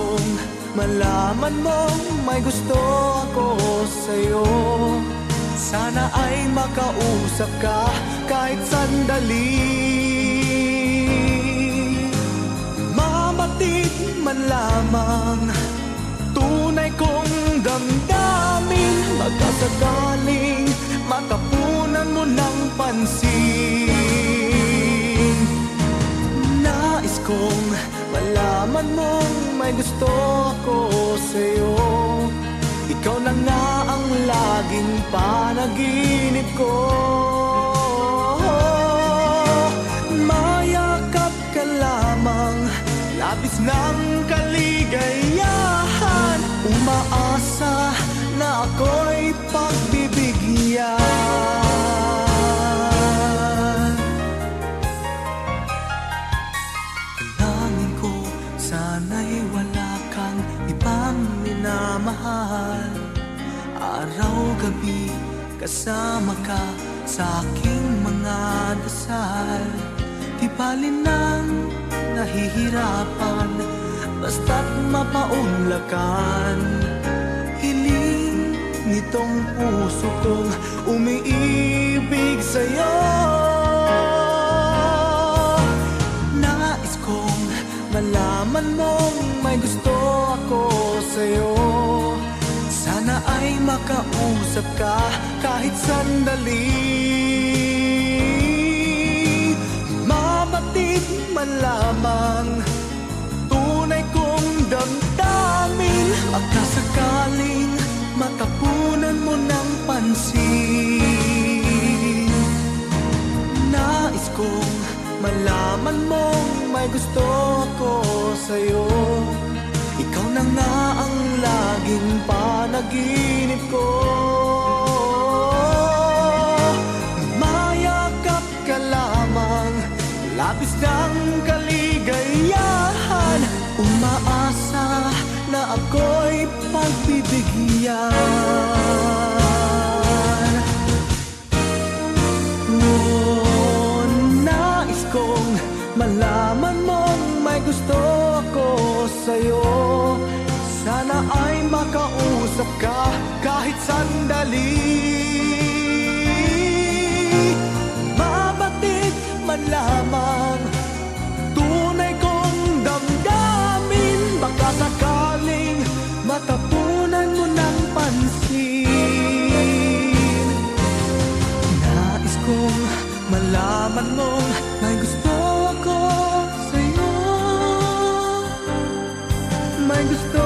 kong malaman mong may gusto ako sa'yo. Sana ay makausap ka kahit sandali. Mabatid man lamang tunay kong damdamin, magkasakaling matapunan mo ng pansin. Nais kong malaman mong may gusto ako sa'yo. Ikaw na nga ang laging panaginip ko. Mayakap ka lamang, labis ng kaligayahan. Umaasa na ako'y pagbibigyan. Dalangin ko sana'y wala kang ibang minamahal. Araw-gabi kasama ka sa aking mga dasal. Di bali nang nahihirapan, basta't mapaunlakan. Hiling nitong puso kong umiibig sa'yo. Nais kong malaman mong may gusto ako sa'yo. Sana ay makausap ka kahit sandali. Mabatid man lamang tunay kong damdamin, pagkasakaling matapunan mo ng pansin. Nais kong malaman mong may gusto ako sa'yo. Ikaw na nga ang laging panaginip ko. Mayakap ka lamang, labis ng kaligayahan. Umaasa na ako'y pagbibigyan. Oh, nais kong malaman mong may gusto ako sa'yo. Sana ay makausap ka kahit sandali. Mabatid man lamang tunay kong damdamin, baka sakaling matapunan mo ng pansin. Nais kong malaman mong may gusto ako sa'yo. May gusto